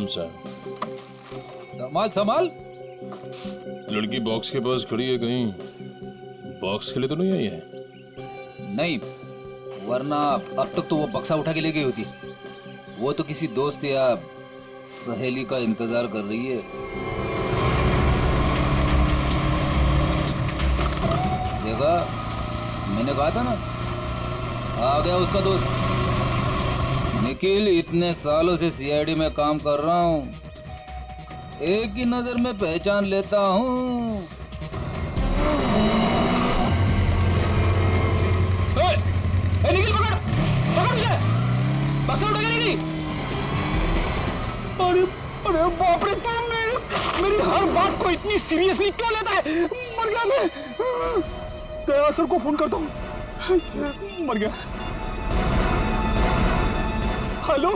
प्रणाम सर। संभाल संभाल। लड़की बॉक्स के पास खड़ी है, कहीं बॉक्स के लिए तो नहीं आई है? नहीं, वरना अब तक तो वो बक्सा उठा के ले गई होती। वो तो किसी दोस्त या सहेली का इंतजार कर रही है। देखा, मैंने कहा था ना, आ गया उसका दोस्त निखिल। इतने सालों से सीआईडी में काम कर रहा हूँ, एक ही नजर में पहचान लेता हूँ। निखिल पकड़ पकड़ मुझे, बक्सा उठा के ले गई। अरे अरे बाप रे, तुम मेरी हर बात को इतनी सीरियसली क्यों लेता है? मर गया मैं। दया सर को फोन करता हूँ। मर गया। हेलो,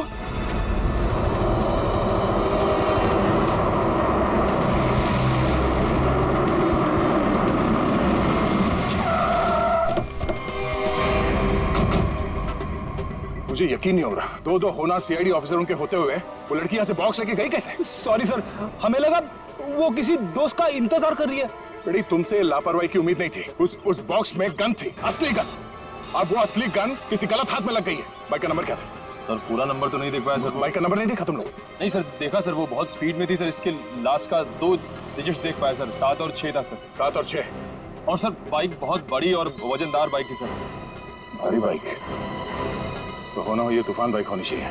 मुझे यकीन नहीं हो रहा, दो होना सीआईडी ऑफिसरों के होते हुए वो लड़की यहाँ से बॉक्स लेके गई कैसे? सॉरी सर, हमें लगा वो किसी दोस्त का इंतजार कर रही है। बेटी, तुमसे लापरवाही की उम्मीद नहीं थी। उस बॉक्स में गन थी, असली गन। अब वो असली गन किसी गलत हाथ में लग गई है। बाइक का नंबर क्या था? सर पूरा नंबर तो नहीं देख पाया सर। बाइक का नंबर नहीं देखा तुम लोग? नहीं सर, देखा सर, वो बहुत स्पीड में थी सर। इसके लास्ट का 2 डिजिट्स देख पाया सर, 7 और 6 था सर। 7 और 6। और सर बाइक बहुत बड़ी और वजनदार बाइक थी सर। भारी बाइक तो होना हो, ये तूफान बाइक होनी चाहिए।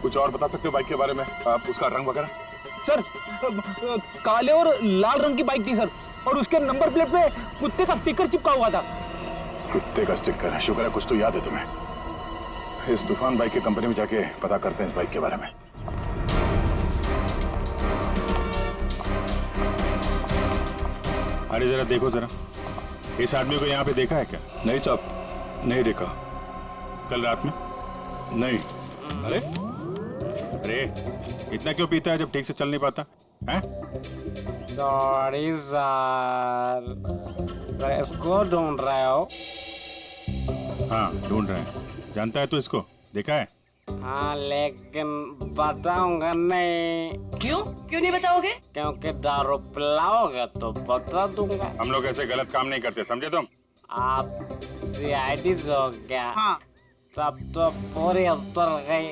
कुछ और बता सकते हो बाइक के बारे में? आप उसका रंग वगैरह? सर, काले और लाल रंग की बाइक थी सर, और उसके नंबर प्लेट पे कुत्ते का स्टिकर चिपका हुआ था। कुत्ते का स्टिकर? शुक्र है कुछ तो याद है तुम्हें। इस तूफान बाइक की कंपनी में जाके पता करते हैं इस बाइक के बारे में। अरे जरा देखो जरा, इस आदमी को यहाँ पे देखा है क्या? नहीं साहब, नहीं देखा। कल रात में? नहीं। अरे अरे, इतना क्यों पीता है जब ठीक से चल नहीं पाता है? सॉरी सर, इसको ढूंढ रहे हो? हाँ ढूंढ रहे हैं। जानता है तू इसको? देखा है? हाँ, लेकिन बताऊंगा नहीं। क्यों क्यों नहीं बताओगे? क्योंकि दारू पिलाओगे तो बता दूंगा। हम लोग ऐसे गलत काम नहीं करते, समझे तुम? आप सीआईडी से हो क्या? हाँ। तब तो पूरी उतर गई।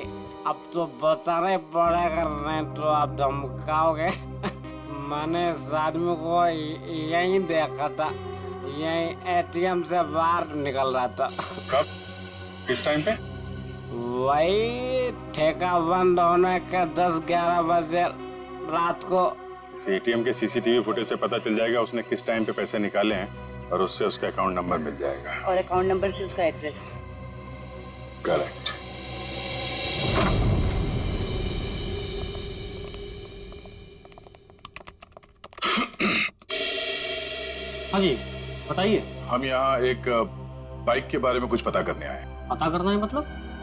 अब तो बताना ही पड़ेगा, नहीं तो आप धमकाओगे। मैंने इस आदमी को यहीं देखा था, यहीं एटीएम से बाहर निकल रहा था। कब? किस टाइम पे? वही ठेका बंद होने के 10-11 बजे रात को। एटीएम के सीसीटीवी फुटेज से पता चल जाएगा उसने किस टाइम पे पैसे निकाले हैं, और उससे उसका अकाउंट नंबर मिल जाएगा। और अकाउंट नंबर से उसका एड्रेस। करेक्ट। हाँ जी बताइए। हम यहाँ एक बाइक के बारे में कुछ पता करने आए हैं। पता करना है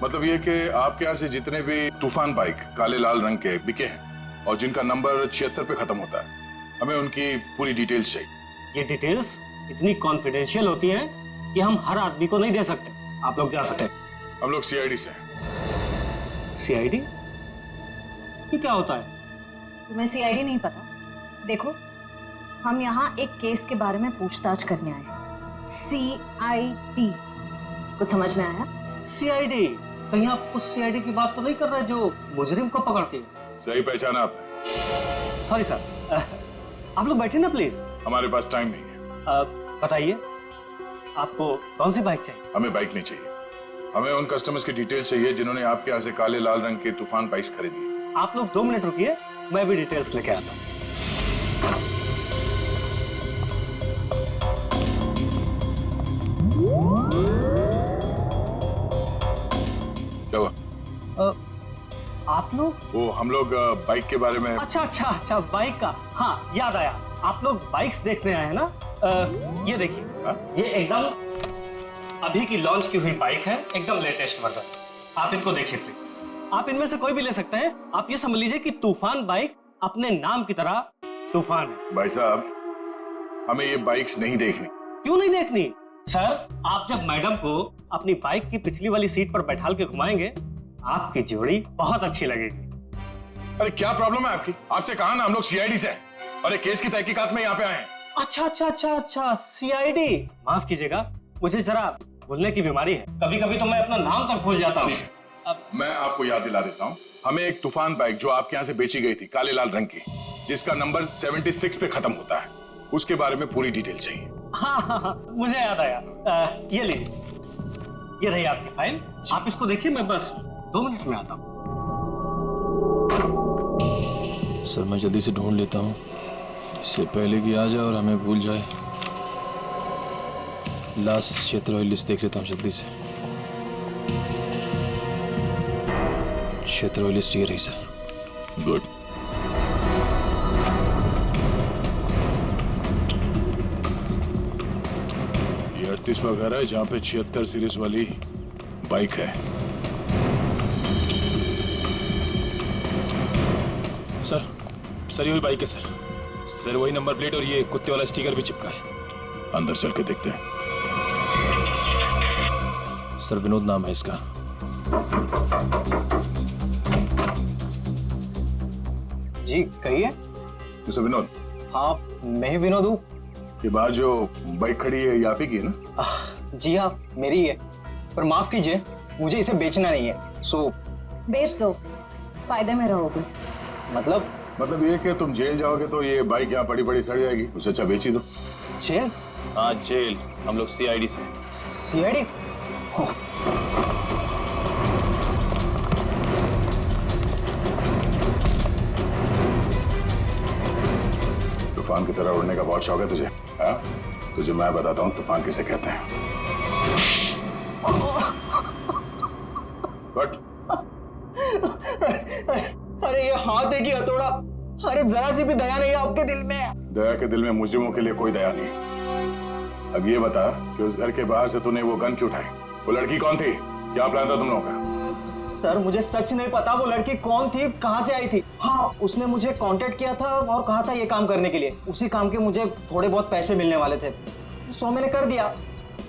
मतलब ये कि आपके यहाँ से जितने भी तूफान बाइक काले लाल रंग के बिके हैं और जिनका नंबर 76 पे खत्म होता है, हमें उनकी पूरी डिटेल्स चाहिए। ये डिटेल्स इतनी कॉन्फिडेंशियल होती हैं कि हम हर आदमी को नहीं दे सकते। आप लोग जा सकते हैं। हम लोग सीआईडी से हैं। सीआईडी? ये क्या होता है? तुम्हें सीआईडी नहीं पता? देखो, हम यहाँ एक केस के बारे में पूछताछ करने आए हैं। सीआईडी, कुछ समझ में आया? सीआईडी? कहीं आप उस सीआईडी की बात तो नहीं कर रहे जो मुजरिम को पकड़ती है? सही पहचाना आपने। सॉरी सर, आप लोग बैठे ना प्लीज। हमारे पास टाइम नहीं है। बताइए, आपको कौन सी बाइक चाहिए? हमें बाइक नहीं चाहिए, हमें उन कस्टमर्स की डिटेल्स चाहिए जिन्होंने आपके यहाँ से काले लाल रंग के तूफान बाइक्स खरीदी। आप लोग 2 मिनट रुकिए, मैं भी डिटेल्स लेके आता हूँ। क्या हुआ? आप लोग? वो हम लोग बाइक के बारे में। अच्छा, बाइक का। हाँ याद आया, आप लोग बाइक्स देखने आए हैं ना? ये देखिए, ये एकदम अभी की लॉन्च की हुई बाइक है, एकदम लेटेस्ट वर्जन। आप इनको देखिए प्लीज। आप इनमें से कोई भी ले सकते हैं। आप ये समझ लीजिए कि तूफान बाइक अपने नाम की तरह तूफान है। भाई साहब, हमें ये बाइक्स नहीं देखनी। क्यों नहीं देखनी? सर, आप जब मैडम को अपनी बाइक की पिछली वाली सीट पर बैठाल के घुमाएंगे, आपकी जोड़ी बहुत अच्छी लगेगी। अरे क्या प्रॉब्लम है आपकी? आपसे कहा ना हम लोग सीआईडी से हैं और एक केस की तहकीकात में यहाँ पे आए हैं। अच्छा, सीआईडी। माफ कीजिएगा, मुझे जरा भूलने की बीमारी है, कभी कभी तो मैं अपना नाम तक भूल जाता हूँ। मैं आपको याद दिला देता हूँ, हमें एक तूफान बाइक जो आपके यहाँ से बेची गई थी, काले लाल रंग की, जिसका नंबर 76 पे खत्म होता है, उसके बारे में पूरी डिटेल चाहिए। हाँ, मुझे याद आया। ये लीजिए, ये रही आपकी फाइल, आप इसको देखिए, मैं बस 2 मिनट में आता हूँ। सर मैं जल्दी से ढूंढ लेता हूँ, इससे पहले कि आ जाए और हमें भूल जाए। लास्ट क्षेत्र लिस्ट देख लेता हूँ जल्दी से। क्षेत्र लिस्ट ये रही सर। गुड। ये 38वां घर है जहाँ पे 76 सीरीज वाली बाइक है। सर यही बाइक है सर। सर वही नंबर प्लेट और ये कुत्ते वाला स्टिकर भी चिपका है। अंदर चल के देखते हैं। सर विनोद नाम है इसका। जी कहिए। मिस्टर विनोद। हाँ मैं ही विनोद हूँ। ये बाहर जो बाइक खड़ी है ये आप ही की है ना? जी हाँ मेरी ही है, पर माफ कीजिए मुझे इसे बेचना नहीं है। सो बेच दो, फायदे में रहोगे। मतलब ये कि तुम जेल जाओगे तो ये बाइक यहाँ पड़ी पड़ी सड़ जाएगी, उससे अच्छा बेच ही दो। जेल? हाँ जेल, हम लोग सीआईडी से। सीआईडी? तूफान की तरह उड़ने का बहुत शौक है तुझे? हाँ? तुझे मैं बताता हूँ तूफान किसे कहते हैं। बट अरे ये हाथ देखिए हथौड़ा, अरे जरा सी भी दया नहीं है आपके दिल में। दया के दिल में मुजरिमों के लिए कोई दया नहीं। अब ये बता कि उस घर के बाहर से तूने वो गन क्यों उठाई? वो लड़की कौन थी? क्या प्लान था तुम लोगों का? सर मुझे सच नहीं पता वो लड़की कौन थी, कहाँ से आई थी। हाँ उसने मुझे कांटेक्ट किया था और कहा था ये काम करने के लिए। उसी काम के मुझे थोड़े बहुत पैसे मिलने वाले थे, सो मैंने कर दिया।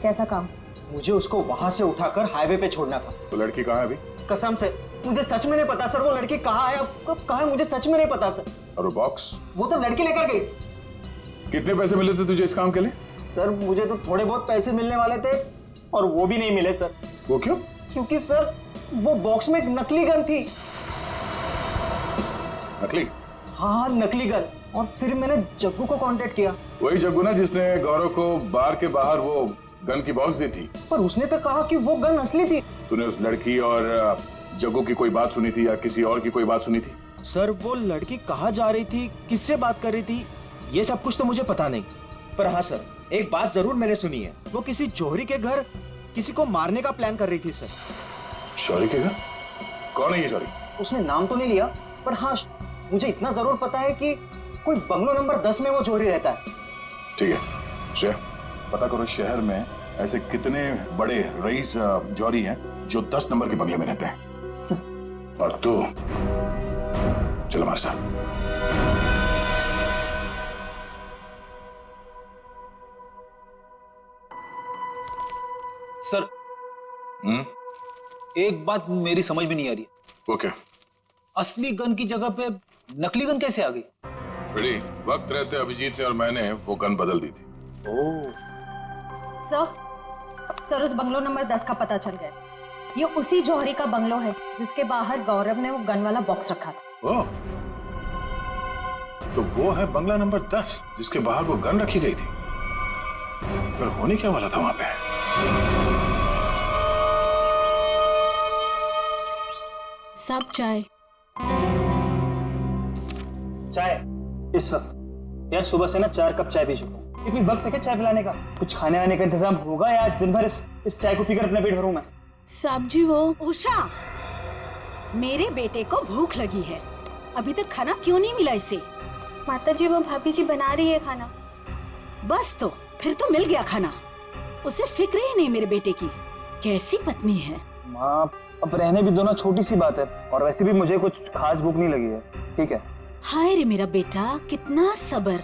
कैसा काम? मुझे उसको वहां से उठाकर हाईवे पे छोड़ना था। वो लड़की कहाँ है अभी? कसम से मुझे सच में नहीं पता सर, वो लड़की कहाँ है, अब कब कहाँ है, मुझे सच में नहीं पता सर। और वो बॉक्स? वो तो लड़की लेकर गई। कितने पैसे मिले थे तुझे इस काम के लिए? सर मुझे तो थोड़े बहुत पैसे मिलने वाले थे और वो भी नहीं मिले सर। वो क्यों? क्योंकि सर वो बॉक्स में एक नकली गन थी। नकली? हाँ नकली गन। और फिर मैंने जग्गू को कांटेक्ट किया। वही जग्गू ना जिसने गौरव को बार के बाहर वो गन की बॉक्स दी थी। पर उसने तो कहा कि वो गन असली थी। तूने उस लड़की और जग्गू की कोई बात सुनी थी या किसी और की कोई बात सुनी थी? सर वो लड़की कहाँ जा रही थी, किससे बात कर रही थी, ये सब कुछ तो मुझे पता नहीं। पर हाँ सर एक बात जरूर मैंने सुनी है, वो किसी जौहरी के घर किसी को मारने का प्लान कर रही थी सर। जौहरी के घर? कौन है ये जौहरी? उसने नाम तो नहीं लिया, पर हाँ मुझे इतना जरूर पता है कि कोई बंगलो नंबर 10 में वो जौहरी रहता है। ठीक है श्रेया, पता करो शहर में ऐसे कितने बड़े रईस जौहरी हैं जो 10 नंबर के बंगले में रहते हैं। सर। और तू चल हमारे साथ। सर एक बात मेरी समझ में नहीं आ रही। वो क्या? असली गन की जगह पे नकली गन कैसे आ गई? बड़ी वक्त रहते अभिजीत ने और मैंने वो गन बदल दी थी। सर उस बंगलो नंबर 10 का पता चल गया। ये उसी जौहरी का बंगलो है जिसके बाहर गौरव ने वो गन वाला बॉक्स रखा था। ओह, तो वो है बंगला नंबर 10 जिसके बाहर वो गन रखी गई थी। पर होने क्या वाला था वहां पे? सब चाय। चाय इस वक्त? यार सुबह से ना 4 कप चाय पी चुका हूँ। कोई वक्त है क्या चाय पिलाने का? कुछ खाने आने का इंतजाम होगा या आज दिन भर इस चाय को पीकर अपना पेट भरूं मैं? साहब जी वो उषा, मेरे बेटे को भूख लगी है, अभी तक खाना क्यों नहीं मिला इसे? माता जी वो भाभी जी बना रही है खाना। बस तो फिर तो मिल गया खाना। उसे फिक्र ही नहीं मेरे बेटे की। कैसी पत्नी है। माँ अब रहने भी दो ना, छोटी सी बात है, और वैसे भी मुझे कुछ खास भूख नहीं लगी है। ठीक है। हाय रे मेरा बेटा, कितना सब्र।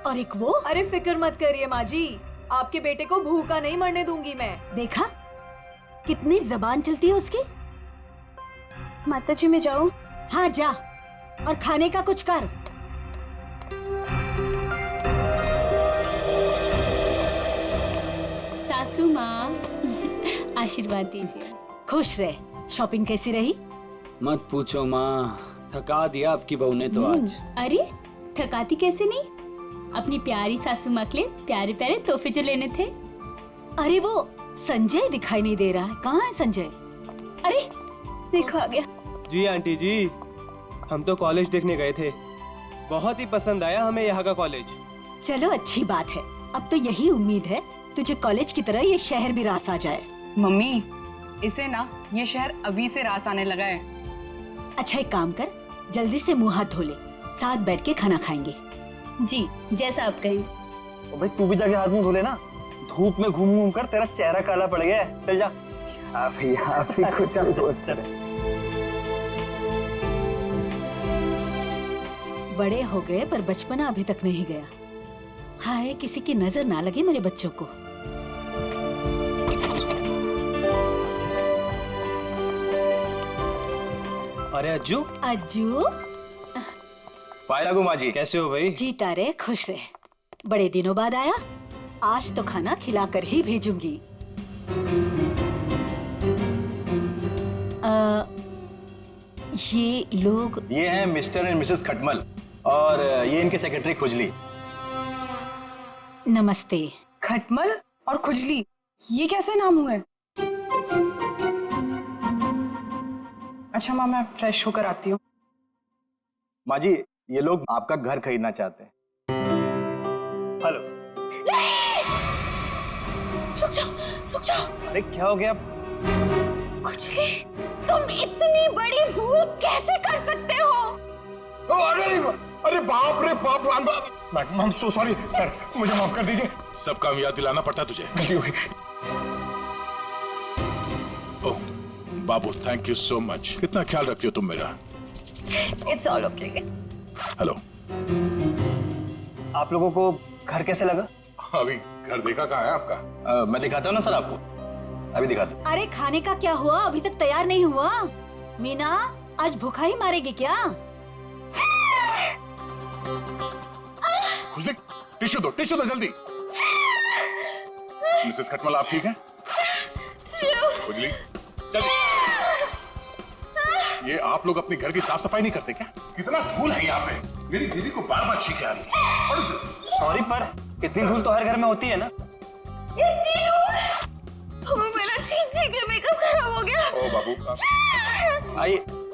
और एक वो। अरे फिक्र मत करिए माँ जी, आपके बेटे को भूखा नहीं मरने दूंगी मैं। देखा कितनी जबान चलती है उसकी। माता जी मैं जाऊं? हाँ जा, और खाने का कुछ कर। सासू माँ आशीर्वाद दीजिए। खुश रहे। शॉपिंग कैसी रही? मत पूछो माँ, थका दिया आपकी बहू ने तो आज। अरे थकाती कैसे नहीं, अपनी प्यारी सासू माँ के लिए प्यारे प्यारे तोहफे जो लेने थे। अरे वो संजय दिखाई नहीं दे रहा है, कहाँ है संजय? अरे देखो आ गया। जी आंटी जी, हम तो कॉलेज देखने गए थे, बहुत ही पसंद आया हमें यहाँ का कॉलेज। चलो अच्छी बात है। अब तो यही उम्मीद है तुझे कॉलेज की तरह ये शहर भी रास आ जाए। मम्मी, इसे ना ये शहर अभी से रास आने लगा है। अच्छा एक काम कर, जल्दी से मुंह हाथ धो ले, साथ बैठ के खाना खाएंगे। जी जैसा आप कहें। भाई तू भी जाके हाथ मुंह धो लेना, धूप में घूम घूम कर तेरा चेहरा काला पड़ गया है। चल जा। आप ही कुछ बोलते रहे। बड़े हो गए पर बचपना अभी तक नहीं गया। हाय किसी की नजर ना लगे मेरे बच्चों को। अरे अज्जू। अज्जू पाए लागू माँ जी, कैसे हो भाई? जीता रहे खुश रहे। बड़े दिनों बाद आया, आज तो खाना खिलाकर ही भेजूंगी। ये लोग? ये हैं मिस्टर एंड मिसेस खटमल और ये इनके सेक्रेटरी खुजली। नमस्ते। खटमल और खुजली, ये कैसे नाम हुए? अच्छा माँ, मैं फ्रेश होकर आती हूँ। माँ जी, ये लोग आपका घर खरीदना चाहते हैं। हेलो। रुक जाओ। अरे क्या हो गया? खुजली, तुम इतनी बड़ी भूल कैसे कर सकते हो? अरे बाप रे बाप, I am so sorry sir, मुझे माफ कर दीजिए। सब काम याद दिलाना पड़ता तुझे। गलती हो गई। ओह बाबू, थैंक यू सो मच। कितना ख्याल रखती हो तुम मेरा। It's all okay. हेलो। आप लोगों को घर कैसे लगा? अभी घर देखा कहाँ है आपका? मैं दिखाता हूँ ना सर आपको, अभी दिखाता हूँ। अरे खाने का क्या हुआ? अभी तक तैयार नहीं हुआ। मीना आज भूखा ही मारेगी क्या? खुजली, टिश्यू दो जल्दी। मिसेस खटमल आप ठीक हैं? खुजली चल। ये आप लोग अपने घर की साफ सफाई नहीं करते क्या? कितना धूल है यहाँ पे, मेरी बीवी को बार बार छींके आ रही है। सॉरी पर इतनी धूल तो हर घर में होती है ना। मेरा छींक के मेकअप खराब हो गया। ओ बाबू,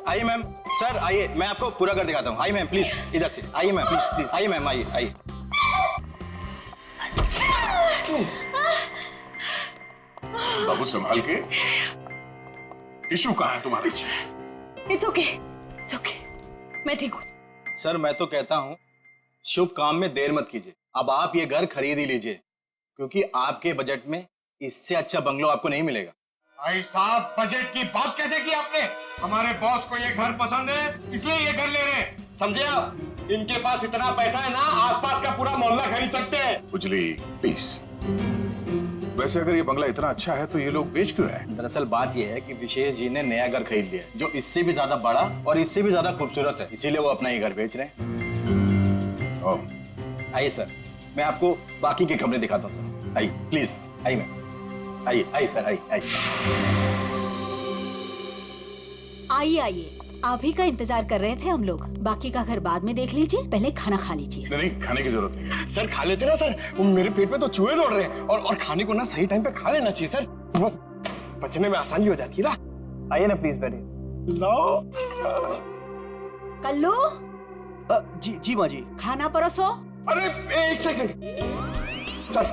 आइए मैम। सर आइए, मैं आपको पूरा घर दिखाता हूँ। आइए मैम प्लीज, इधर से आइए मैम, प्लीज आइए मैम, आइए। बाबू संभाल के। टिश्यू कहाँ है तुम्हारे? इट्स ओके, मैं ठीक हूँ। सर मैं तो कहता हूँ शुभ काम में देर मत कीजिए। अब आप ये घर खरीद ही लीजिए, क्योंकि आपके बजट में इससे अच्छा बंगलो आपको नहीं मिलेगा। भाई साहब, बजट की बात कैसे की आपने? हमारे बॉस को ये घर पसंद है, इसलिए ये घर ले रहे हैं, समझे आप? इनके पास इतना पैसा है ना, आसपास का पूरा मोहल्ला खरीद सकते हैं। खुजली प्लीज। वैसे अगर ये बंगला इतना अच्छा है तो ये लोग बेच क्यों है? दरअसल बात ये है कि विशेष जी ने नया घर खरीद लिया है, जो इससे भी ज्यादा बड़ा और इससे भी ज्यादा खूबसूरत है, इसीलिए वो अपना ये घर बेच रहे हैं। आइए सर, मैं आपको बाकी के कमरे दिखाता हूँ सर। आइए प्लीज, आइए मैम, आइए सर, आइए। आप ही का इंतजार कर रहे थे हम लोग। बाकी का घर बाद में देख लीजिए, पहले खाना खा लीजिए। नहीं, खाने की जरूरत नहीं है। सर खा लेते ना सर, मेरे पेट में तो चूहे दौड़ रहे हैं, और खाने को ना सही टाइम पे खा लेना चाहिए सर, वो पचने में आसानी हो जाती है ना। आइए ना प्लीज बैठिए। लो कल्लू। जी माँ जी। खाना परोसो। अरे एक सेकंड सर,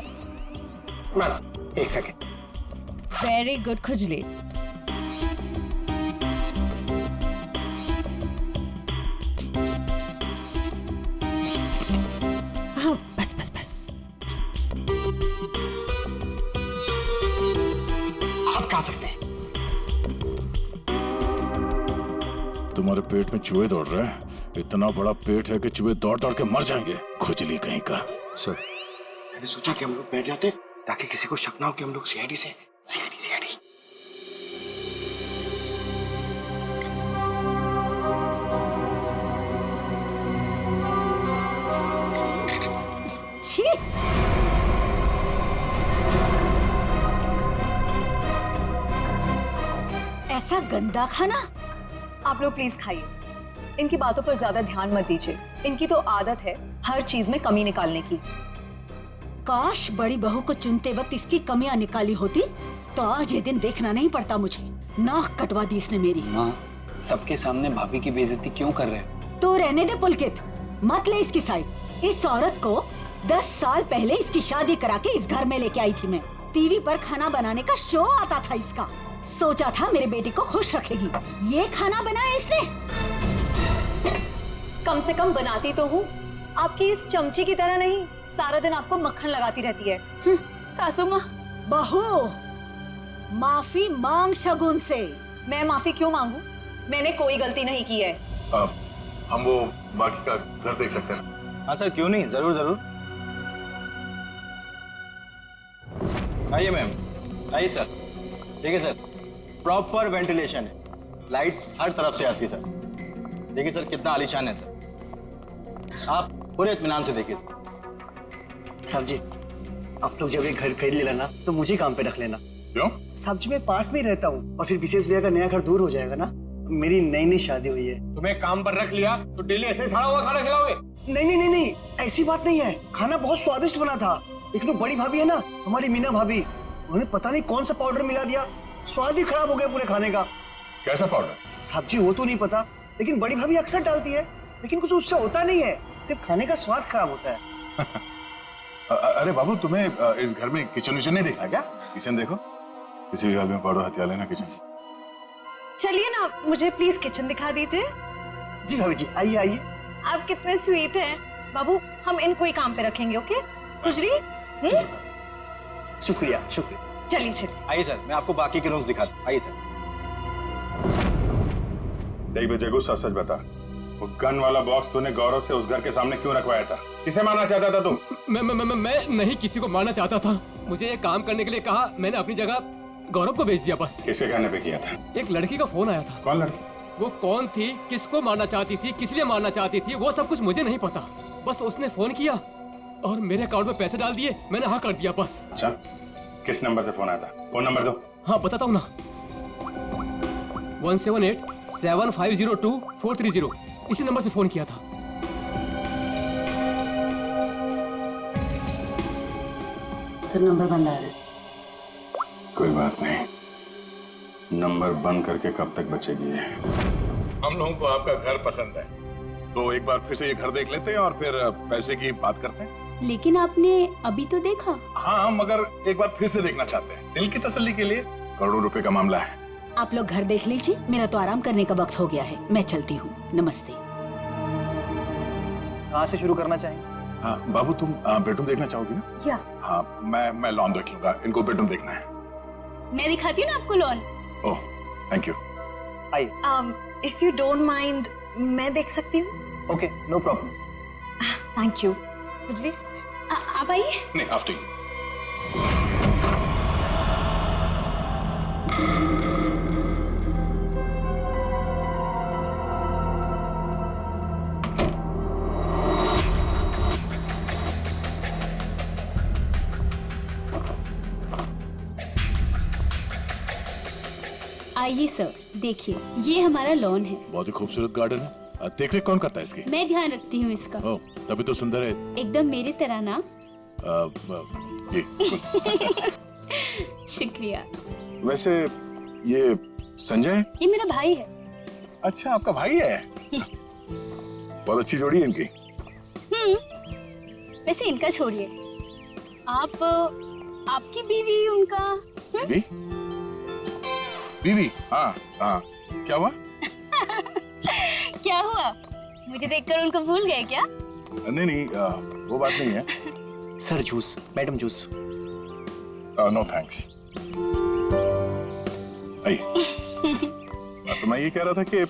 मैम एक सेकंड। वेरी गुड खुजली। हाँ बस। आप खा सकते हैं। तुम्हारे पेट में चूहे दौड़ रहे हैं? इतना बड़ा पेट है कि चूहे दौड़ दौड़ के मर जाएंगे। खुजली कहीं का। सर मैंने सोचा कि हम लोग बैठ जाते ताकि किसी को शक ना हो कि हम लोग सीआईडी से। गंदा खाना। आप लोग प्लीज खाइए, इनकी बातों पर ज्यादा ध्यान मत दीजिए। इनकी तो आदत है हर चीज में कमी निकालने की। काश बड़ी बहू को चुनते वक्त इसकी कमियां निकाली होती तो आज ये दिन देखना नहीं पड़ता मुझे। नाक कटवा दी इसने मेरी। माँ, सबके सामने भाभी की बेइज्जती क्यों कर रहे हो? तो रहने दे पुलकित, मत ले इसकी साइड। इस औरत को 10 साल पहले इसकी शादी करा के इस घर में लेके आई थी मैं। टीवी पर खाना बनाने का शो आता था इसका। सोचा था मेरे बेटे को खुश रखेगी, ये खाना बनाया इसने। कम से कम बनाती तो हूँ, आपकी इस चमची की तरह नहीं सारा दिन आपको मक्खन लगाती रहती है। सासू माँ। बहू, माफी मांग शगुन से। मैं माफी क्यों मांगू? मैंने कोई गलती नहीं की है। हम वो बाकी का घर देख सकते हैं? हाँ सर, क्यों नहीं, जरूर जरूर। आइए मैम, आइए सर। देखिए सर, प्रॉपर वेंटिलेशन है, लाइट्स हर तरफ से आती है सर। देखिए सर कितना आलीशान है सर, आप पूरे इत्मीनान से देखिए। साहब जी, आप लोग जब ये घर खरीद लेना ना तो मुझे काम पे रख लेना। क्यों? साहब जी मैं पास में ही रहता हूँ और फिर विशेष भैया का नया घर दूर हो जाएगा ना। मेरी नई शादी हुई है। तुम्हें काम पर रख लिया तो डेली ऐसे सड़ा हुआ खाना खिलाओगे? नहीं नहीं नहीं नहीं, ऐसी बात नहीं है। खाना बहुत स्वादिष्ट बना था, लेकिन वो बड़ी भाभी है ना, हमारी मीना भाभी, उन्होंने पता नहीं कौन सा पाउडर मिला दिया, स्वाद ही खराब हो गया पूरे खाने का। कैसा पाउडर? साहब जी वो तो नहीं पता, लेकिन बड़ी भाभी अक्सर डालती है, लेकिन कुछ उससे होता नहीं है, सिर्फ खाने का स्वाद खराब होता है। अरे बाबू, तुम्हें इस घर में किचन विचन नहीं देखा क्या? किचन देखो, किसी भी हाल में पाउडर हथिया लेना किचन। चलिए ना, मुझे प्लीज किचन दिखा दीजिए। जी भाभी जी, आइए आइए। आप कितने स्वीट हैं बाबू। हम इनको ही काम पे रखेंगे, ओके? खुजरी। शुक्रिया शुक्रिया। चलिए चलिए। आइए सर, मैं आपको बाकी के रूम्स दिखा दूं। आइए सर। देख बे जगू, सच सच बता, वो गन वाला बॉक्स तूने गौरव से उस घर के सामने क्यों रखवाया था? किसे मारना चाहता था तू? मैं नहीं किसी को मारना चाहता था। मुझे ये काम करने के लिए कहा, मैंने अपनी जगह गौरव को भेज दिया बस। किसके कहने पे किया था? एक लड़की का फोन आया था। कौन लड़की? वो कौन थी, किसको मारना चाहती थी, किस लिए मारना चाहती थी, वो सब कुछ मुझे नहीं पता। बस उसने फोन किया और मेरे अकाउंट में पैसे डाल दिए, मैंने हाँ कर दिया बस। अच्छा, किस नंबर से फोन आया था? फोन नंबर दो। हाँ बताता हूँ ना, 178-7502-430, इसी नंबर से फोन किया था। सर नंबर बंद आ रहा है। कोई बात नहीं, नंबर बंद करके कब तक बचेगी ये? हम लोगों को आपका घर पसंद है, तो एक बार फिर से ये घर देख लेते हैं और फिर पैसे की बात करते हैं। लेकिन आपने अभी तो देखा। हाँ, मगर एक बार फिर से देखना चाहते हैं, दिल की तसल्ली के लिए। करोड़ों रुपए का मामला है। आप लोग घर देख लीजिए, मेरा तो आराम करने का वक्त हो गया है, मैं चलती हूँ। नमस्ते। कहाँ से शुरू करना चाहेंगे? हाँ बाबू, तुम बेडरूम देखना चाहोगी ना? या हाँ, मैं लॉन देख लूंगा, इनको बेडरूम देखना है। मैं दिखाती हूँ ना आपको लॉन। Oh, thank you. आइए। इफ यू डोंट माइंड, मैं देख सकती हूँ? Okay, no problem. Thank you. खुजरी, आप आइए। नहीं, आफ्टर यू। आइए सर, देखिए ये हमारा लॉन है। बहुत ही खूबसूरत गार्डन है। देख रेख कौन करता है इसकी? मैं ध्यान रखती हूँ इसका। ओह, तभी तो सुंदर है। एकदम मेरी तरह ना। ये शुक्रिया। वैसे ये संजय? ये मेरा भाई है। अच्छा, आपका भाई है? बहुत अच्छी जोड़ी है इनकी। वैसे इनका छोड़िए, आप आपकी बीवी, उनका बीवी? बीवी? हाँ हाँ, क्या हुआ? क्या हुआ? मुझे देखकर उनको भूल गए क्या? नहीं नहीं, वो बात नहीं है। Sir juice, madam juice. No thanks. तो मैं ये कह रहा था कि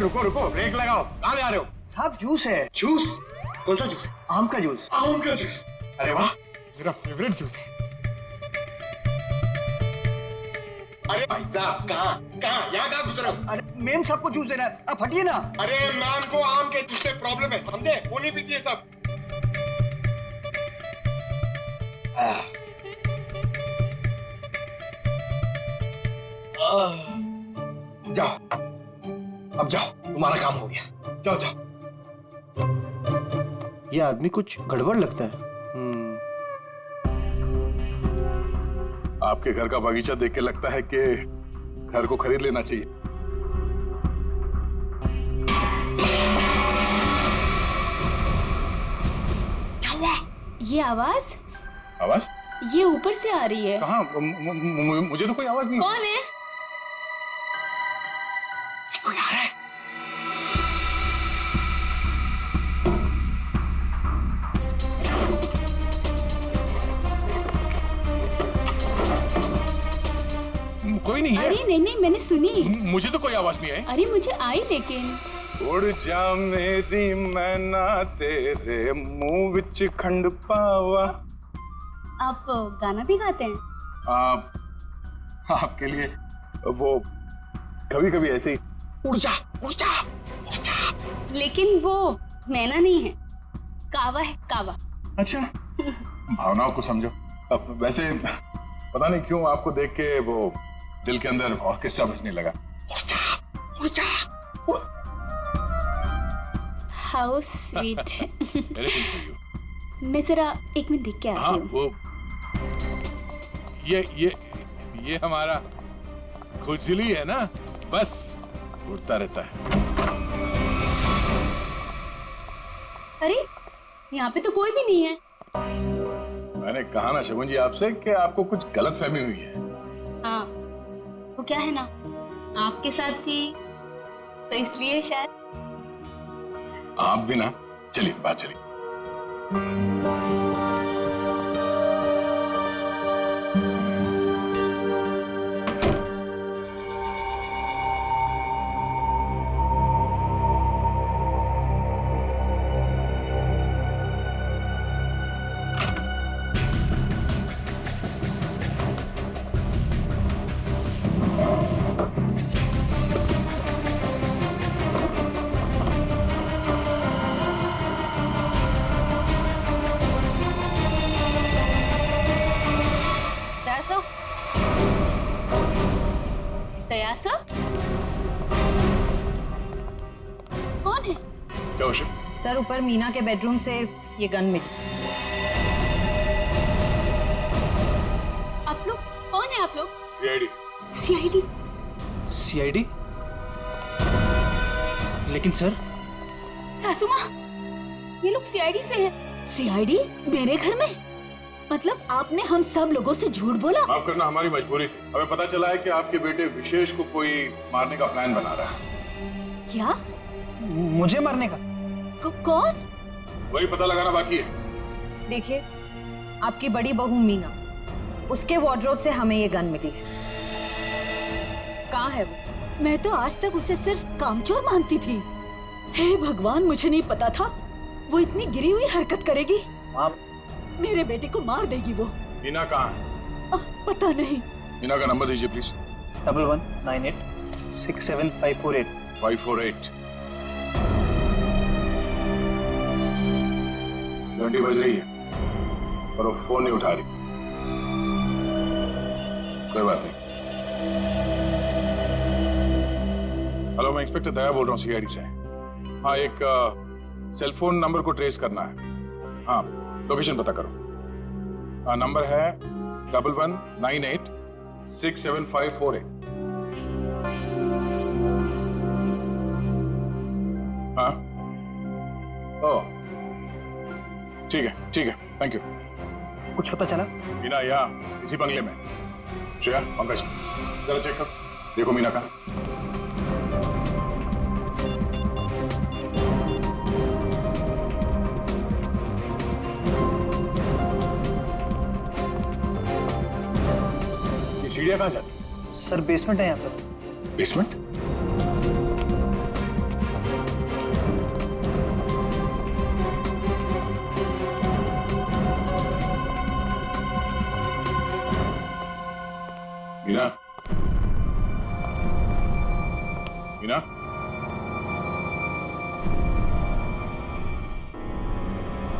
रुको रुको, ब्रेक लगाओ। कहाँ ले आ रहे हो? साहब जूस है। जूस? कौन सा जूस? आम का जूस। आम का जूस? अरे वाह, मेरा फेवरेट जूस है। अरे भाई साहब कहाँ यहाँ कहाँ गुजरे? अरे मैम सबको जूस देना है, आप हटिए ना। अरे मैम को आम के जूस से प्रॉब्लम है, समझे? वो नहीं पीती है सब। जाओ, अब जाओ, तुम्हारा काम हो गया। जाओ जाओ। ये आदमी कुछ गड़बड़ लगता है। आपके घर का बगीचा देख के लगता है कि घर को खरीद लेना चाहिए। क्या हुआ? ये आवाज आवाज ये ऊपर से आ रही है। कहाँ? मुझे तो कोई आवाज नहीं। कौन है? कोई आ रहा है। कोई नहीं है। अरे नहीं मैंने सुनी। मुझे तो कोई आवाज नहीं आई। अरे मुझे आई लेकिन। उड़ जा मेरी मैना तेरे मुंह विच खंड पावा। आप गाना भी गाते हैं? आपके लिए वो कभी कभी ऐसे ही। उड़ जा उड़ जा उड़ जा। लेकिन वो मैना नहीं है, कावा है, कावा। अच्छा, भावनाओं को समझो। अब वैसे पता नहीं क्यों आपको देख के वो दिल के अंदर और किस्सा बजने लगा। उड़ जा। How sweet. मैं जरा एक मिनट देख के आती हूँ। वो ये हमारा खुजली है ना, बस उड़ता रहता है। अरे यहाँ पे तो कोई भी नहीं है। मैंने कहा ना शगुन जी आपसे कि आपको कुछ गलत फहमी हुई है। हाँ, वो क्या है ना, आपके साथ थी तो इसलिए शायद। आप भी ना। चलिए बात चलिए। दयासा? कौन है? क्या हुआ? सर ऊपर मीना के बेडरूम से ये गन मिली। आप लोग कौन है? आप लोग? सीआईडी। सीआईडी? सीआईडी? लेकिन सर। सासू माँ, ये लोग सीआईडी से हैं। सीआईडी मेरे घर में? मतलब आपने हम सब लोगों से झूठ बोला? माफ करना, हमारी मजबूरी थी। हमें पता चला है कि आपके बेटे विशेष को कोई मारने का प्लान बना रहा है। क्या? मुझे मारने का? कौन? वही पता लगाना बाकी है। देखिए, आपकी बड़ी बहू मीना, उसके वार्डरोब से हमें ये गन मिली है। कहाँ है वो? मैं तो आज तक उसे सिर्फ कामचोर मानती थी। हे भगवान, मुझे नहीं पता था वो इतनी गिरी हुई हरकत करेगी। मेरे बेटे को मार देगी वो। मीना कहाँ है? पता नहीं। मीना का नंबर दीजिए प्लीज। 1198 67548 548। घंटी बज रही है पर वो फोन नहीं उठा रही। कोई बात नहीं। हेलो, मैं इंस्पेक्टर दया बोल रहा हूँ सीआईडी से। हाँ, एक सेल फोन नंबर को ट्रेस करना है। हाँ, लोकेशन पता करो। नंबर है 1198 67548। हाँ, ओह ठीक है, थैंक यू। कुछ पता चला? मीना यहाँ इसी बंगले में। श्रेया, पंकज, जरा चेक कर, देखो मीना का। सीढ़ियाँ कहाँ जाती? सर बेसमेंट है यहाँ पर। Basement? Meena, Meena,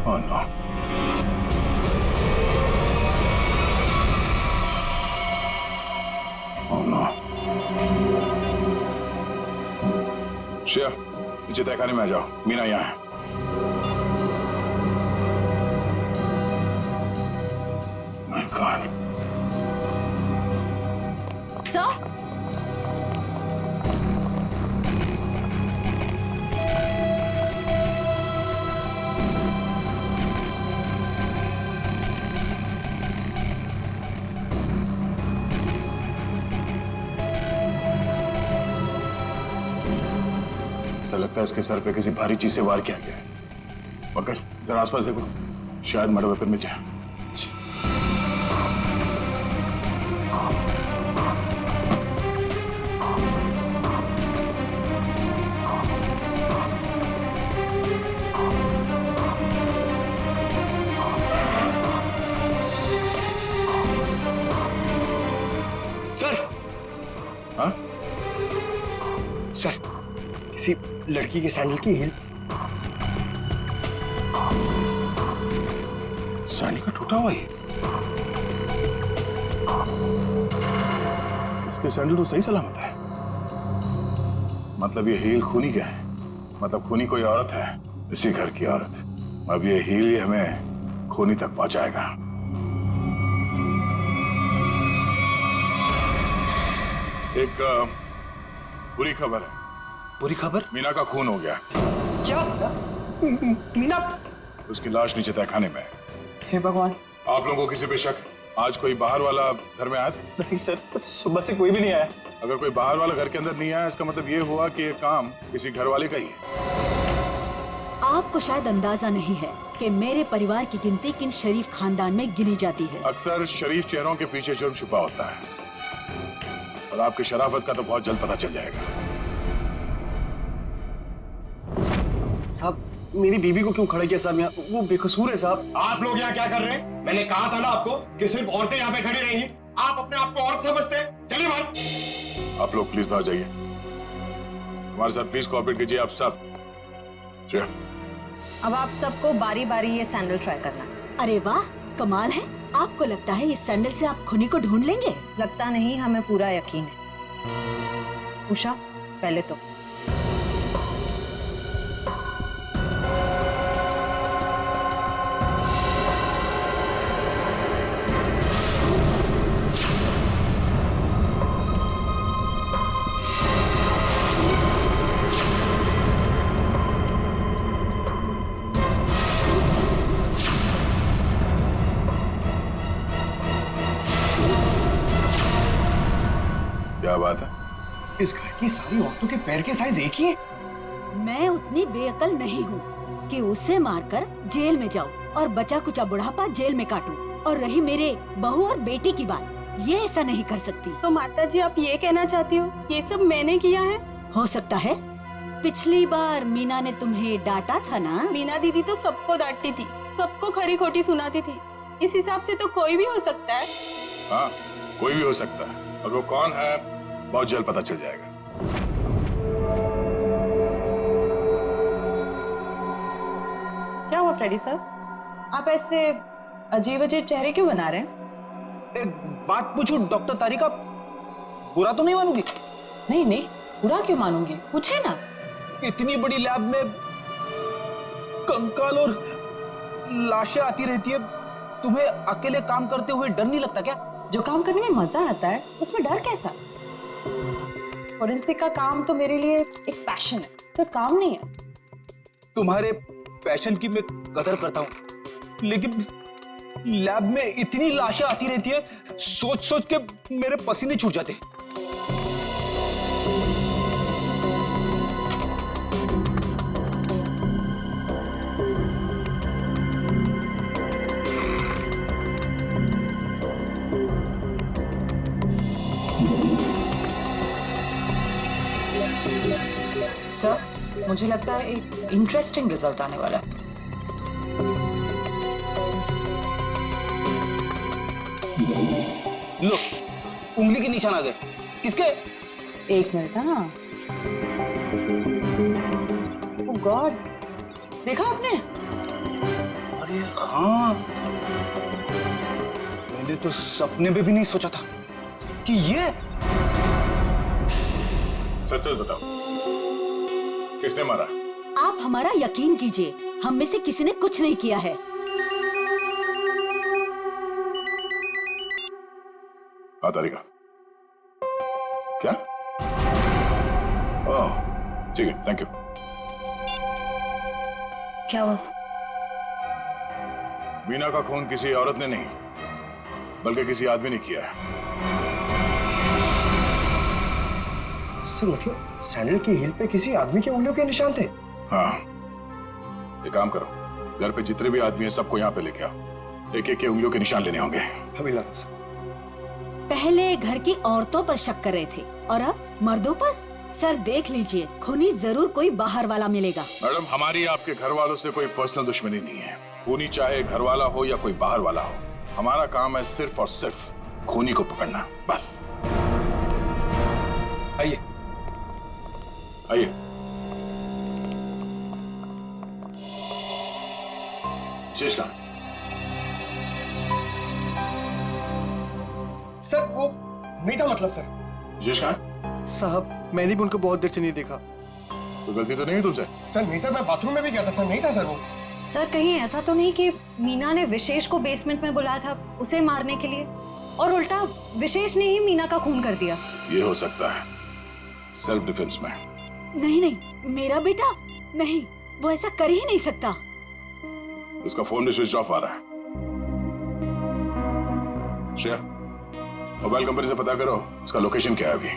oh no, oh no. Shreya, नीचे तहखाने में आ जाओ, मीना यहाँ है। My God. सर, ऐसा लगता है इसके सर पे किसी भारी चीज से वार किया गया है। पंकज, जरा आसपास देखो, शायद मर्डर वेपन मिल जाए। सर, हाँ? सर, किसी लड़की के सैंडल की हील। सैंडल का टूटा हुआ ही। इसके सैंडल तो सही सलामत है। मतलब ये हील खूनी का है। मतलब खूनी कोई औरत है, इसी घर की औरत। अब ये हील ही हमें खूनी तक पहुंचाएगा। एक बुरी खबर है। बुरी खबर? मीना का खून हो गया। क्या? मीना? उसकी लाश नीचे तहखाने में है। हे भगवान। आप लोगों को किसी पे शक? आज कोई बाहर वाला घर में आया था? नहीं सर, सुबह से कोई भी नहीं आया। अगर कोई बाहर वाला घर के अंदर नहीं आया, इसका मतलब ये हुआ कि ये काम किसी घर वाले का ही है। आपको शायद अंदाजा नहीं है कि मेरे परिवार की गिनती किन शरीफ खानदान में गिनी जाती है। अक्सर शरीफ चेहरों के पीछे जुर्म छुपा होता है, और आपकी शराफत का तो बहुत जल्द पता चल जाएगा। साहब, मेरी बीवी को क्यों खड़ा किया साहब यहाँ? वो बेकसूर है साहब। आप लोग यहाँ क्या कर रहे हैं? मैंने कहा था ना आपको कि सिर्फ औरतें यहाँ पे खड़ी रहेंगी। आप अपने आप को औरत समझते हैं। चलिए बाहर। आप लोग प्लीज बाहर जाइए। हमारे साथ प्लीज कोऑपरेट कीजिए आप सब। श्रेया, अब आप सबको बारी बारी ये सैंडल ट्राई करना है। अरे वाह, कमाल है। आपको लगता है इस सैंडल से आप खूनी को ढूंढ लेंगे? लगता नहीं, हमें पूरा यकीन है। उषा, पहले तो क्या बात है? इस घर की सारी औरतों के पैर के साइज एक ही है। मैं उतनी बेअकल नहीं हूँ कि उसे मारकर जेल में जाऊँ और बचा कुचा बुढ़ापा जेल में काटूं। और रही मेरे बहू और बेटी की बात, ये ऐसा नहीं कर सकती। तो माता जी, आप ये कहना चाहती हो ये सब मैंने किया है? हो सकता है। पिछली बार मीना ने तुम्हें डांटा था ना? मीना दीदी तो सबको डांटती थी, सबको खरी खोटी सुनाती थी। इस हिसाब से तो कोई भी हो सकता है। हाँ, कोई भी हो सकता है, और वो कौन है बहुत जल्द पता चल जाएगा। क्या हुआ फ्रेडी सर? आप ऐसे अजीब अजीब चेहरे क्यों बना रहे हैं? एक बात पूछूं डॉक्टर तारिका, बुरा तो नहीं मानूंगी? नहीं नहीं, बुरा क्यों मानूंगी, पूछे ना। इतनी बड़ी लैब में कंकाल और लाशें आती रहती है, तुम्हें अकेले काम करते हुए डर नहीं लगता क्या? जो काम करने में मजा आता है उसमें डर कैसा? फोरेंसिक का काम तो मेरे लिए एक पैशन है, तो काम नहीं है। तुम्हारे पैशन की मैं कदर करता हूँ, लेकिन लैब में इतनी लाशें आती रहती है, सोच सोच के मेरे पसीने छूट जाते। सर, मुझे लगता है एक इंटरेस्टिंग रिजल्ट आने वाला है। लो, उंगली के निशान आ गए। किसके? एक मिनट, हाँ ओह गॉड, देखा आपने? अरे हाँ, मैंने तो सपने में भी नहीं सोचा था कि ये। सच सच बताओ, किसने मारा? आप हमारा यकीन कीजिए, हम में से किसी ने कुछ नहीं किया है। हाँ तारिका, क्या? ओह ठीक है, थैंक यू। क्या हुआ? मीना का खून किसी औरत ने नहीं बल्कि किसी आदमी ने किया है। सर मतलब सैंडल की हील पे किसी आदमी की उंगलियों के निशान थे? हाँ, एक काम करो, घर पे जितने भी आदमी हैं सबको यहाँ पे लेके आओ, एक एक के उंगलियों के निशान लेने होंगे। अभी लाता सर। पहले घर की औरतों पर शक कर रहे थे और अब मर्दों पर। सर देख लीजिए, खूनी जरूर कोई बाहर वाला मिलेगा। मैडम, हमारी आपके घर वालों से कोई पर्सनल दुश्मनी नहीं है। खूनी चाहे घर वाला हो या कोई बाहर वाला हो, हमारा काम है सिर्फ और सिर्फ खूनी को पकड़ना, बस। आइए आइए। विशेष कहाँ? सर वो नहीं था, मतलब सर। विशेष कहाँ? साहब मैंने भी उनको बहुत देर से नहीं देखा। तो गलती तो नहीं है तुमसे? सर नहीं सर, मैं बाथरूम में भी गया था सर, नहीं था सर वो। सर कहीं ऐसा तो नहीं कि मीना ने विशेष को बेसमेंट में बुलाया था उसे मारने के लिए और उल्टा विशेष ने ही मीना का खून कर दिया? ये हो सकता है, सेल्फ डिफेंस में। नहीं नहीं, मेरा बेटा नहीं, वो ऐसा कर ही नहीं सकता। उसका फोन भी स्विच ऑफ आ रहा है। श्रेया, मोबाइल कंपनी से पता करो उसका लोकेशन क्या है अभी।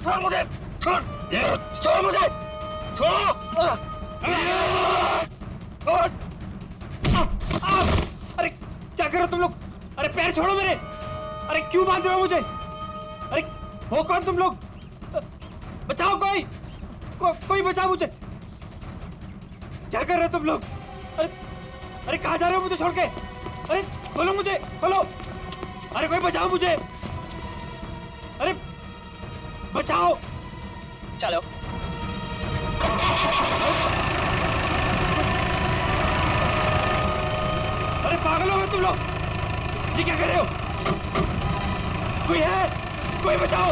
छोड़ मुझे, छोड़ मुझे, अरे क्या कर रहे हो तुम लोग? अरे पैर छोड़ो मेरे! अरे क्यों बांध रहे हो मुझे? अरे हो कौन तुम लोग? बचाओ कोई बचाओ मुझे! क्या कर रहे हो तुम लोग? अरे कहाँ जा रहे हो मुझे छोड़ के? अरे खोलो मुझे, खोलो! अरे कोई बचाओ मुझे! अरे बचाओ! चलो। अरे पागल हो गए तुम लोग! ये क्या कर रहे हो? कोई है? कोई बचाओ!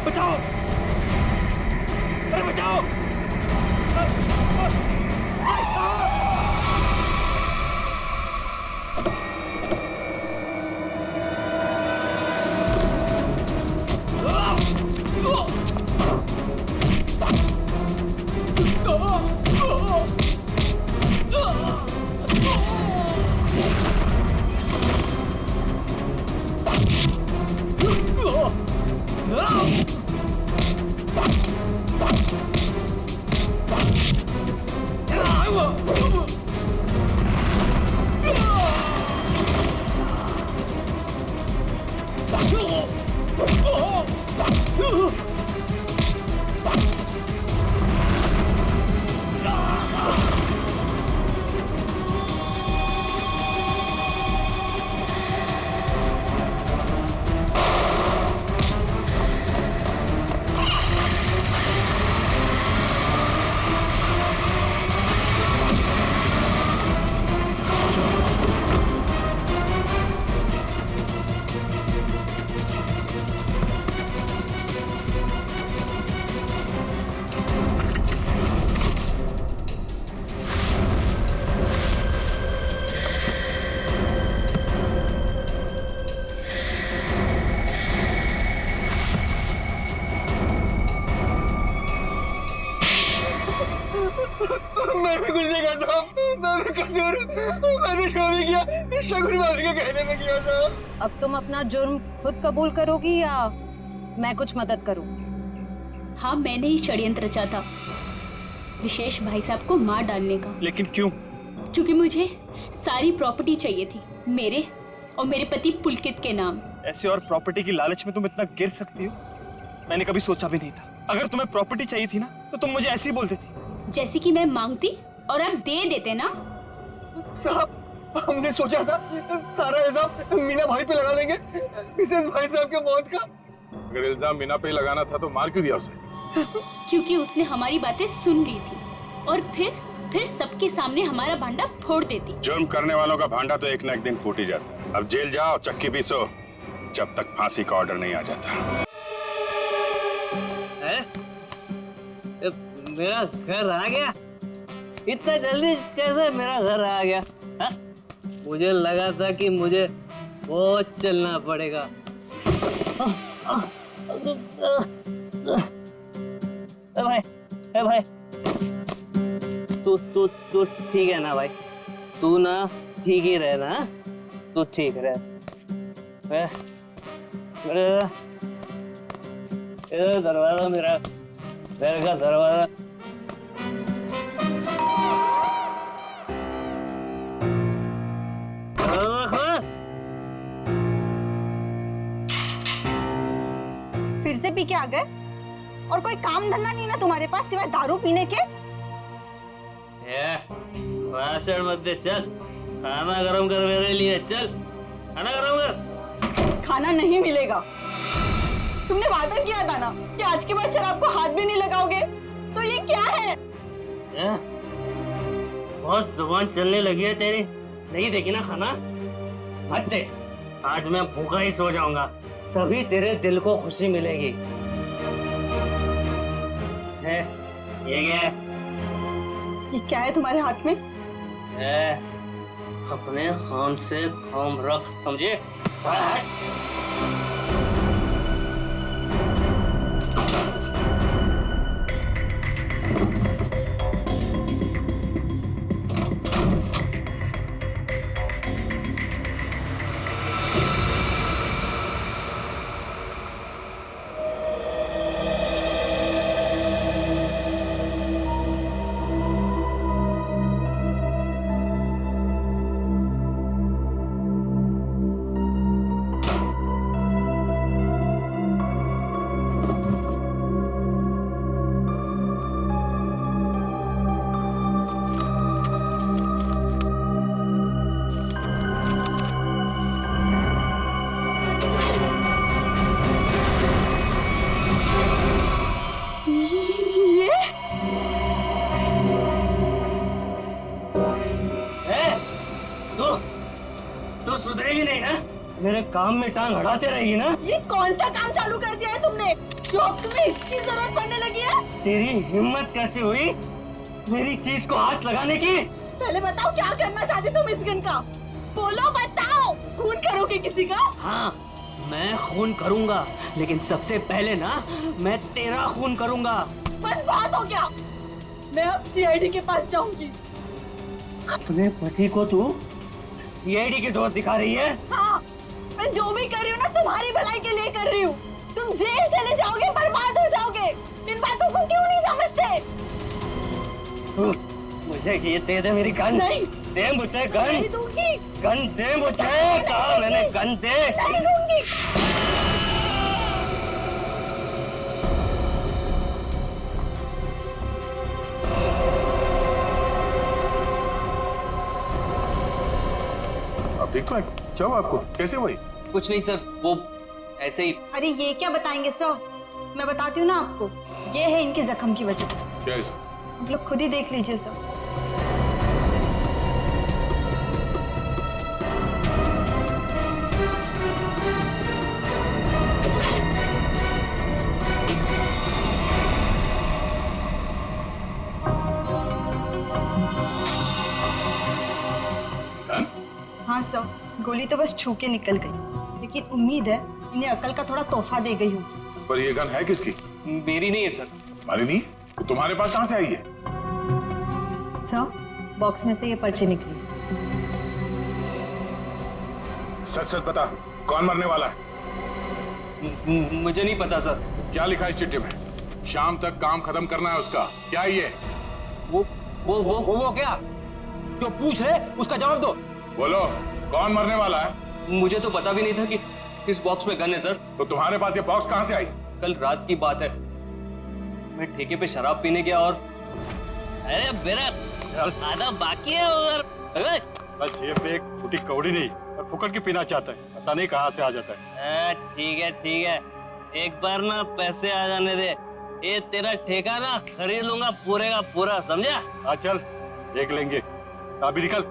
बचाओ! अरे बचाओ! मैंने कुछ नहीं कहा साहब, मैं बेकसूर हूँ, मैंने जो भी किया शगुन भाभी के कहने में किया साहब। अब तुम अपना जुर्म खुद कबूल करोगी या मैं कुछ मदद करूं? हाँ, मैंने ही षड्यंत्र रचा था विशेष भाई साहब को मार डालने का। लेकिन क्यों? क्योंकि मुझे सारी प्रॉपर्टी चाहिए थी, मेरे और मेरे पति पुलकित के नाम। ऐसे और प्रॉपर्टी की लालच में तुम इतना गिर सकती हो, मैंने कभी सोचा भी नहीं था। अगर तुम्हें प्रॉपर्टी चाहिए थी ना तो तुम मुझे ऐसे ही बोलती थी। जैसे कि मैं मांगती और आप दे देते ना। साहब हमने सोचा था सारा इल्जाम मीना भाई पे लगा देंगे, मिसेस भाई साहब के मौत का। अगर इल्जाम मीना पे ही लगाना था तो मार क्यों दिया उसे? क्योंकि उसने हमारी बातें सुन ली थी और फिर सबके सामने हमारा भांडा फोड़ देती। जुर्म करने वालों का भांडा तो एक न एक दिन फूट ही जाता है। अब जेल जाओ, चक्की पीसो, जब तक फांसी का ऑर्डर नहीं आ जाता। मेरा घर आ गया? इतना जल्दी कैसे मेरा घर आ गया? हा? मुझे लगा था कि मुझे बहुत चलना पड़ेगा। भाई तू ठीक है ना भाई? तू ना ठीक ही रहे ना? तू ठीक रहे। दरवाजा, मेरा घर का दरवाजा। फिर से पी के आ गए? और कोई काम धंधा नहीं ना तुम्हारे पास सिवाय दारू पीने के? भाषण मत दे, चल खाना गरम कर मेरे लिए। चल खाना गरम कर। खाना नहीं मिलेगा। तुमने वादा किया था ना कि आज के बाद शराब को हाथ भी नहीं लगाओगे, तो ये क्या है? बहुत जुबान चलने लगी है तेरी। नहीं देखी ना खाना? मत दे। आज मैं भूखा ही सो जाऊंगा, तभी तेरे दिल को खुशी मिलेगी। है ये क्या है? ये क्या है तुम्हारे हाथ में? अपने खान से काम रख, समझे? मेरे काम में टांग अड़ाते रहेगी ना? ये कौन सा काम चालू कर दिया है तुमने जो अब तुम्हें इसकी जरूरत पड़ने लगी है? तेरी हिम्मत कैसे हुई मेरी चीज को हाथ लगाने की? पहले बताओ क्या करना चाहते तुम इस गन का? बोलो, बताओ। खून करोगे किसी का? हाँ, मैं खून करूंगा, लेकिन सबसे पहले ना मैं तेरा खून करूंगा। बस बात हो गया। मैं अब सीआईडी के पास जाऊंगी। अपने पति को तू सीआईडी के दोस्त दिखा रही है? हाँ, मैं जो भी कर रही हूँ ना तुम्हारी भलाई के लिए कर रही हूँ। तुम जेल चले जाओगे, बर्बाद हो जाओगे। इन बातों को क्यों नहीं समझते? मुझे ये दे दे मेरी गन। नहीं दे मुझे गन। नहीं दूंगी। गन दे मुझे। कहा मैंने गन दे। नहीं दूंगी। ठीक तो है? क्या हुआ आपको? कैसे हुई? कुछ नहीं सर, वो ऐसे ही। अरे ये क्या बताएंगे सर? मैं बताती हूँ ना आपको। ये है इनके जख्म की वजह। क्या इसमें? आप लोग खुद ही देख लीजिए सर। हाँ सर, गोली तो बस छू के निकल गई, लेकिन उम्मीद है इन्हें अकल का थोड़ा तोहफा दे गई हूँ। पर ये गन है किसकी? मेरी नहीं है सर। तुम्हारी नहीं? तो तुम्हारे पास कहाँ से आई है? सर, बॉक्स में से ये पर्ची निकली। सच सच बता, कौन मरने वाला है? मुझे नहीं पता सर। क्या लिखा है इस चिट्ठी में? शाम तक काम खत्म करना है उसका। क्या ये? वो क्या? जो पूछ रहे उसका जवाब दो। बोलो, कौन मरने वाला है? मुझे तो पता भी नहीं था कि इस बॉक्स में गन है सर। तो तुम्हारे पास ये बॉक्स कहाँ से आई? कल रात की बात है, मैं ठेके पे शराब पीने गया और अरे मेरा खाना बाकी है उधर। बस जेब में एक फूटी कौड़ी नहीं और फुकट की पीना चाहता है, पता नहीं कहाँ से आ जाता है। ठीक है, एक बार ना पैसे आ जाने दे, ये तेरा ठेका ना खरीद लूंगा पूरे का पूरा, समझा? हाँ चल देख लेंगे, अभी निकल।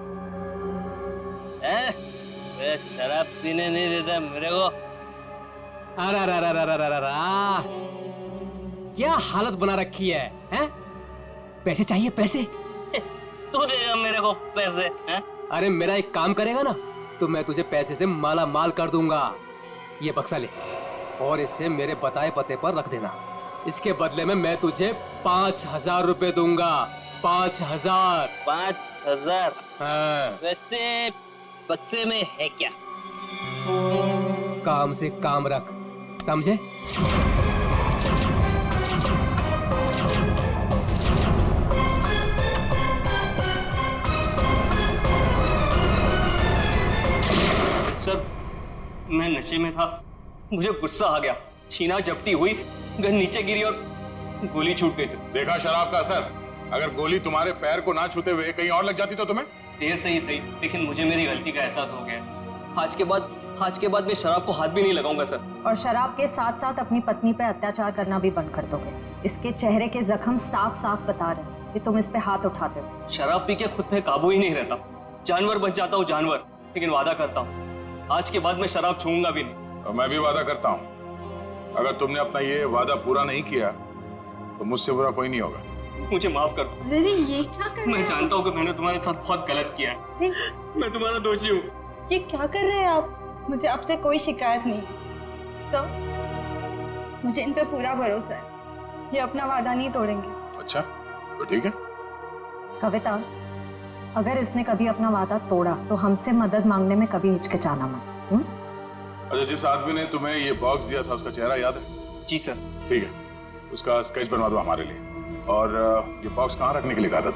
शराब पीने नहीं देता मेरे को। अरे क्या हालत बना रखी है, हैं? पैसे चाहिए, पैसे? तू देगा मेरे को पैसे, हैं? अरे मेरा एक काम करेगा ना तो मैं तुझे पैसे से माला माल कर दूंगा। ये बक्सा ले और इसे मेरे बताए पते पर रख देना। इसके बदले में मैं तुझे 5,000 रुपए दूंगा। 5,000। 5,000? हाँ। वैसे बक्से में है क्या? काम से काम रख, समझे? सर मैं नशे में था, मुझे गुस्सा आ गया, छीना झपटी हुई, गन नीचे गिरी और गोली छूट गई सर। देखा शराब का असर? अगर गोली तुम्हारे पैर को ना छूते हुए कहीं और लग जाती तो तुम्हें? देर से ही सही, लेकिन मुझे मेरी गलती का एहसास हो गया। आज के बाद मैं शराब को हाथ भी नहीं लगाऊंगा सर। और शराब के साथ साथ अपनी पत्नी पे अत्याचार करना भी बंद कर दोगे? इसके चेहरे के जख्म साफ साफ बता रहे हैं कि तुम इस पे हाथ उठाते हो। शराब पी के खुद पे काबू ही नहीं रहता, जानवर बन जाता हूँ जानवर। लेकिन वादा करता हूँ आज के बाद मैं शराब छूऊंगा भी नहीं। और मैं भी वादा करता हूँ अगर तुमने अपना ये वादा पूरा नहीं किया तो मुझसे बुरा कोई नहीं होगा। मुझे माफ कर दो। अरे ये क्या कर रहे हैं? मैं जानता हूँ कि मैंने तुम्हारे साथ बहुत गलत किया है, मैं तुम्हारा दोषी हूँ। ये क्या कर रहे हैं आप? मुझे आपसे कोई शिकायत नहीं है सर, मुझे इन पे पूरा भरोसा है, ये अपना वादा नहीं तोड़ेंगे। अच्छा तो ठीक है। कविता, अगर इसने कभी अपना वादा तोड़ा तो हमसे मदद मांगने में कभी हिचकिचाना मत। अच्छा, जिस आदमी ने तुम्हें ये बॉक्स दिया था उसका चेहरा याद है? जी सर। ठीक है, उसका स्केच बनवा दो हमारे लिए। और ये बॉक्स कहाँ रखने के लिए कहा था?